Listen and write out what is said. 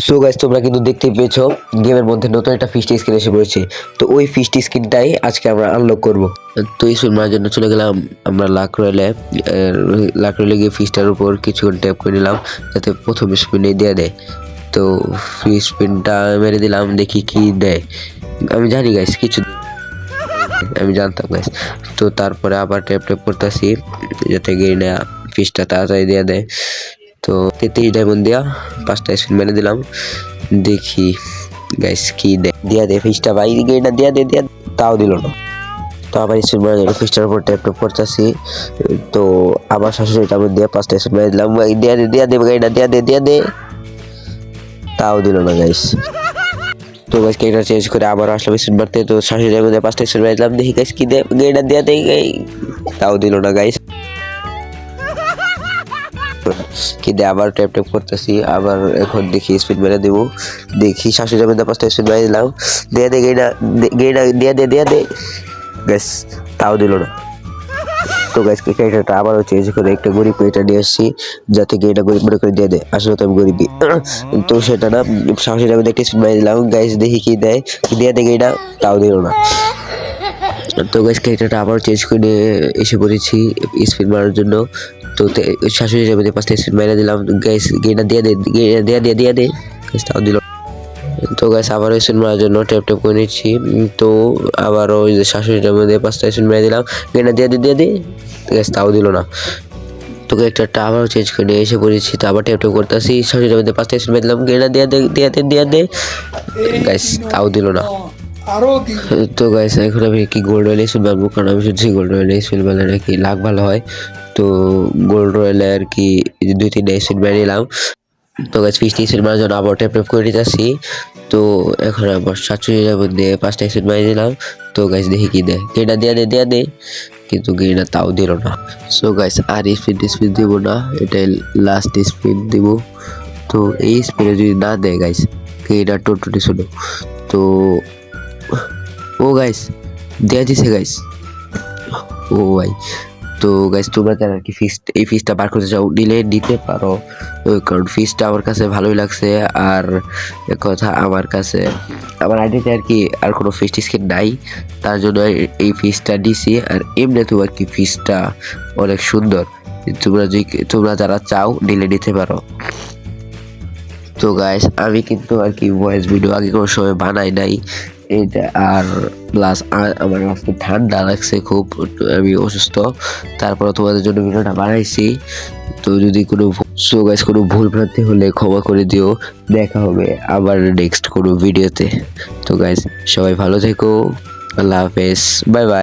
So guys তোমরা কিন্তু দেখতে পেয়েছো গেমের মধ্যে নতুন একটা ফিস্ট স্কিন এসে পড়েছে। তো ওই ফিস্ট স্কিনটাই আজকে আমরা আনলক করব। তো এই মারার জন্য চলে গেলাম আমরা লাক রয়েলে গিয়ে ফিস্টার উপর কিছুক্ষণ ট্যাপ করে নিলাম যাতে প্রথম স্পিনে দিয়ে দেয়। তো ফ্রি স্পিনটা মেরে দিলাম, দেখি কি দেয়। আমি জানি গাইস কিছু, আমি জানতাম গাইস। তো তারপরে আবার ট্যাপ করতেছি যাতে গেইনা ফিস্টটা তাড়াতাড়ি দিয়ে দেয়। তো 33 ডায়মন্ড দিয়া 5টা স্পিন মেরে দিলাম, দেখি গাইস কি দিয়া দে ফিস্টটা ভাই, গেইনা দিয়া দে, তাও দিল না। তো আবার স্পিন মেরে দিলাম, ফিস্টার উপর ট্যাপ করতেছি। তো আবার 67 ডায়মন্ড দিয়ে 5টা স্পিন মেরে দিলাম, দিয়া দে গেইনা, দিয়া দে, তাও দিল না গাইস। তো গাইস ক্যারেক্টার চেঞ্জ করে আবার আসলাম স্পিন মারতে। তো 67 ডায়মন্ড দিয়ে 5টা স্পিন মেরে দিলাম, দেখি গাইস কি দে, গেইনা দিয়া দে, তাও দিল না গাইস। কিন্তু আবার ট্যাপ করতেছি, আবার এখন দেখি স্পিড মেরে দেবো, দেখি 67 ডায়মন্ড 5টা স্পিড মেরে দিলাম, দিয়া দে গেইনা, দিয়া দে গাইস, তাও দিল না। তো গাইস ক্যারেক্টারটা আবারও চেঞ্জ করে একটা গরিব ক্যারেক্টার নিয়ে আসছি যাতে গেইনা গরিব মনে করে দিয়ে দেয়। আসলে তো আমি গরিবই, তো সেটা না। 67 ডায়মন্ড একটা স্পিড মেরে দিলাম গাইস, দেখি কি দেয়, দিয়া দে গেইনা, তাও দিল না। তো গাইস ক্যারেক্টারটা আবার চেঞ্জ করে এসে পড়েছি স্পিড মারার জন্য। তো 67 ডায়মন্ডে 5টা স্পিড মেরে দিলাম গাইস, গেইনা দিয়া দে গাইস, তাও দিল। তো গাইস আবার স্পিড মারার জন্য ট্যাপ করে নিচ্ছি। তো আবার ওই যে 67 ডায়মন্ডে 5টা স্পিড মেরে দিলাম, গেইনা দিয়া দে গাইস, তাও দিল না। তো ক্যারেক্টারটা আবারও চেঞ্জ করে এসে পড়েছি। তো আবার ট্যাপ করতেছি, 67 ডায়মন্ডে 5টা স্পিড মেরে দিলাম, গেইনা দিয়া দে গাইস, তাও দিল না। তো গাইস এখন আমি কি গোল্ড রয়্যাল স্পিন মারবো, কারণ আমি শুনছি গোল্ড রয়্যাল স্পিন মারলে নাকি লাক ভালো হয়। তো গোল্ড রয়্যালে আর কি 2-3টা স্পিন মেরে নিলাম। তো গাইস 50 স্পিন মারার জন্য আবার ট্যাপ করে নিতেছি। তো এখন আবার 67 মধ্যে 5টা স্পিন মেরে দিলাম। তো গাইস দেখি কি দেয়, গেইনা দিয়া দে, কিন্তু গেইনা তাও দিল না। সো গাইস আর স্পিন দিব না, এটাই লাস্ট স্পিন দিব। তো এই স্পিনে যদি না দেয় গাইস, গেইনা টোটুটি শুনো। তো ও গাইস দেয়া দিছে গাইস, ও ভাই। তো গাইস তোমরা যারা আর কি এই ফিসটা বার করতে চাও নিলে নিতে পারো, কারণ ফিসটা আমার কাছে ভালোই লাগছে। আর এক কথা আমার কাছে আমার আইডিতে আর কি আর কোনো ফিস্ট স্কিন নাই, তার জন্য এই ফিসটা দিছি। আর এমনি তো আর কি ফিসটা অনেক সুন্দর, তোমরা যারা চাও নিলে নিতে পারো। তো গাইস আমি কিন্তু আর কি ভয়েস ভিডিও আগে কোনো সময় বানাই নাই এটা। আর প্লাস আমার আজকে ঠান্ডা লাগছে খুব, আমি অসুস্থ, তারপর তোমাদের জন্য ভিডিওটা বানাইছি। তো যদি কোনো কোনো ভুল ভ্রান্তি হলে ক্ষমা করে দিও, দেখা হবে আবার নেক্সট কোনো ভিডিওতে। তো গাইস সবাই ভালো থেকো, আল্লাহ হাফেজ, বাই বাই।